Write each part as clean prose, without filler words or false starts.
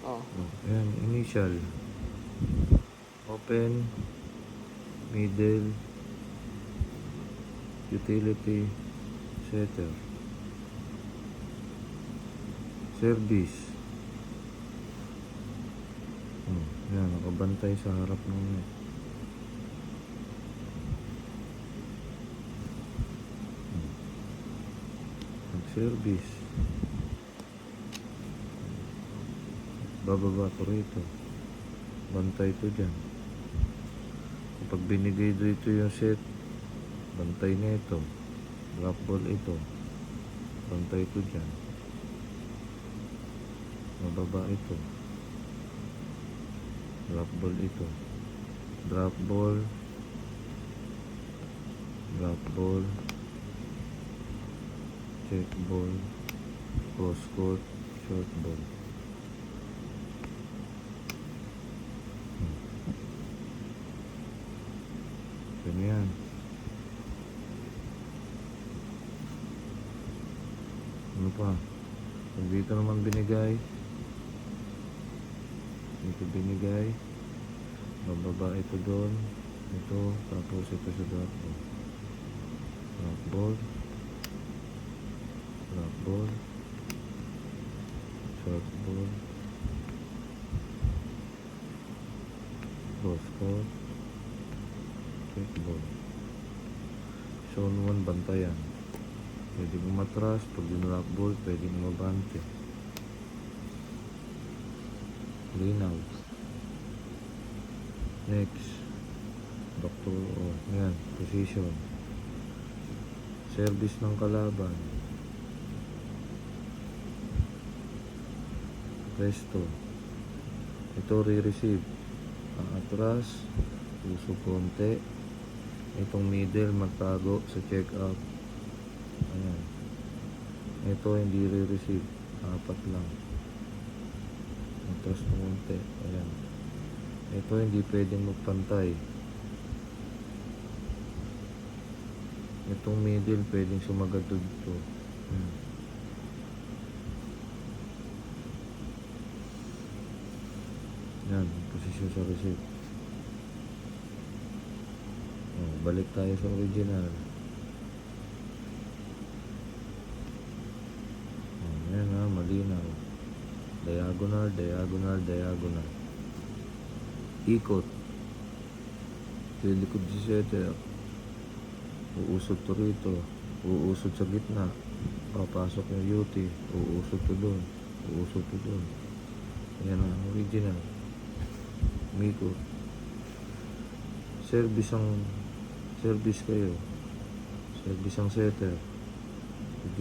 Oh. Ayan, initial. Open, middle, utility, setter, service. Ayan, nakabantay sa harap ng net. Nag-service. Bababa ko rito. Bantay to dyan. Kapag binigay dito yung set, bantay na ito. Drop ball ito. Bantay to dyan. Mababa ito. Drop ball ito. Drop ball. Drop ball. Check ball. Cross court. Short ball. Ganyan. Ano pa? Pag dito naman binigay, dito binigay, bababa ito doon, ito, tapos ito sa drop ball. Drop ball. Drop ball. Short ball. Cross court. Check ball. Zone 1 bantayan. Pwede umatras. Pag dinrop ball, pwede umabante. Linaw. Next. Doctor O. Yan. Position. Service ng kalaban. Resto. Ito re-receive. Atras. Puso konti. Itong middle magtago sa check up. Ayan. Ito hindi re-receive. 4 lang. Atras na konti. Ayan. Ito hindi pwedeng magpantay. Itong middle pwedeng sumagad dito. Yan. Posisyon sa receive. Balik tayo sa original. Ayan ha, malinaw. Diagonal, diagonal, diagonal. Ikot. Lilikod si setter. Uusod to rito. Uusod sa gitna. Papasok yung UT. Uusod to doon. Uusod to doon. Ayan ha, original. Mikot. Service kayo. Service ang setter.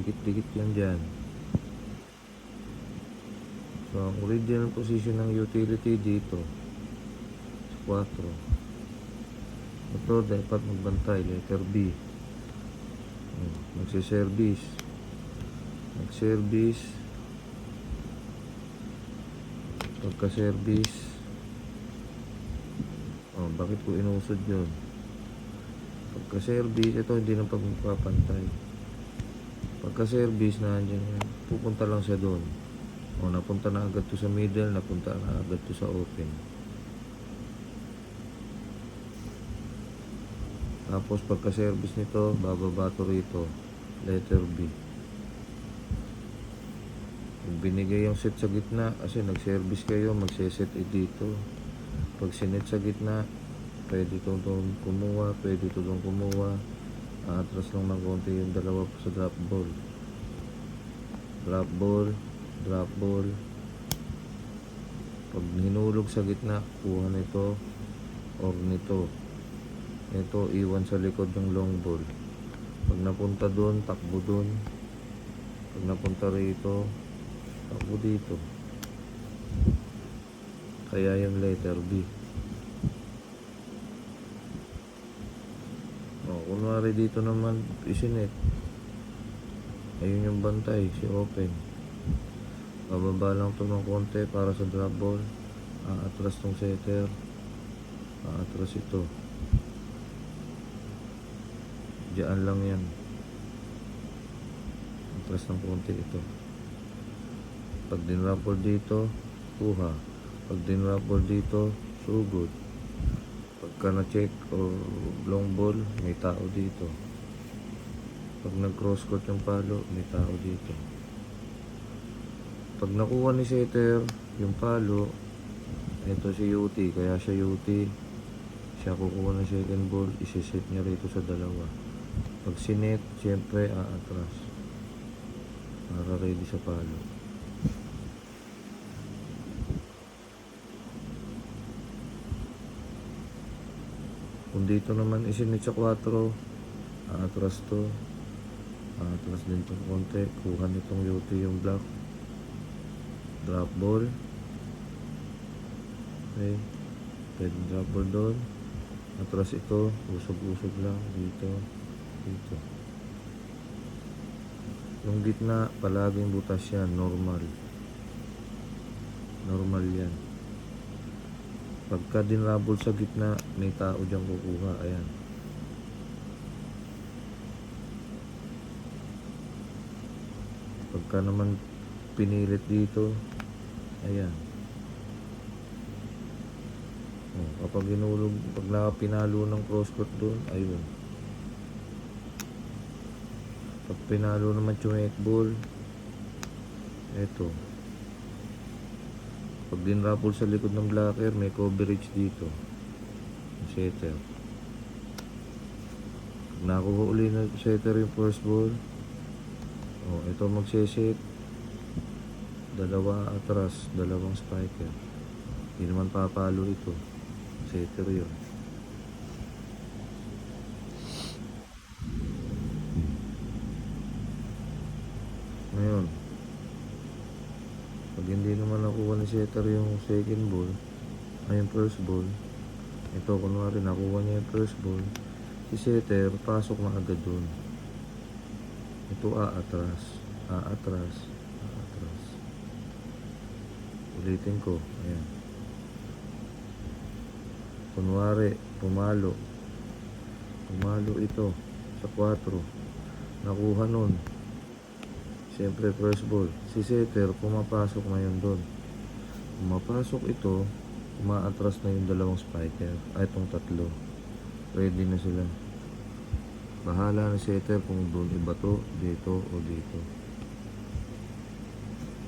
Dikit-dikit yan dyan. So, ang original position ng utility dito sa 4. Ito dapat magbantay. Letter B. Magsiservice. Mag-service. Pagka-service. Bakit ko inusod yun? Pagka-service, ito hindi na pagpapantay. Pagka-service, nandiyan yan. Pupunta lang siya doon. Napunta na agad to sa middle, napunta na agad to sa open. Tapos pagka-service nito, bababa to rito. Letter B. Pag binigay yung set sa gitna, kasi nag-service kayo, magse-set dito. Pag sinet sa gitna, pwede ito doon kumuha, pwede ito doon kumuha. Atras lang ng konti yung dalawa sa drop ball. Drop ball, drop ball. Pag hinulog sa gitna, kuha nito or nito. Ito, iwan sa likod ng long ball. Pag napunta doon, takbo doon. Pag napunta rito, takbo dito. Kaya yung letter B. Kunwari dito naman isinet. Ayun yung bantay, si open. Bababa lang ito ng konti para sa drop ball. Atras tong setter. Atras ito. Diyan lang yan. Atras ng konti ito. Pag dinrop ball dito, kuha. Pag dinrapol dito, sugod. Pagka na-check o long ball, may tao dito. Pag nag-cross court yung palo, may tao dito. Pag nakuha ni setter yung palo, ito si UT, kaya siya UT, siya kukuha ng second ball, isiset niya rito sa dalawa. Pag sinet, siyempre aatras para ready sa palo. Kung dito naman isinit sa 4, aatras to, aatras din to konti, kuha nitong UT yung block, drop ball. Okay, pwede drop ball doon, atras ito, usog-usog lang dito, dito. Yung gitna, palaging butas yan, normal yan. Pagka dinrabol sa gitna, may tao dyan kukuha, ayan. Pagka naman pinilit dito, ayan. Kapag inulog, pag nakapinalo ng cross court doon, ayun. Pag pinalo naman yung ball, eto. Pag dinrapol sa likod ng blocker, may coverage dito. Setter. Pag nakuha uli na setter yung first ball, ito magseset. Dalawa atras, dalawang spiker. Hindi naman papalo ito. Setter yun. Ngayon, pag hindi naman nakuha ni setter yung second ball, ay yung first ball, ito kunwari nakuha niya yung first ball, si setter pasok na agad dun. Ito aatras, aatras, aatras. Ulitin ko, ayan. Kunwari pumalo ito sa 4, nakuha nun, siyempre first ball, si setter pumapasok na yun doon. Pumapasok ito, umaatras na yung dalawang spiker, ay itong tatlo, ready na sila. Bahala na setter kung doon ibato, dito o dito.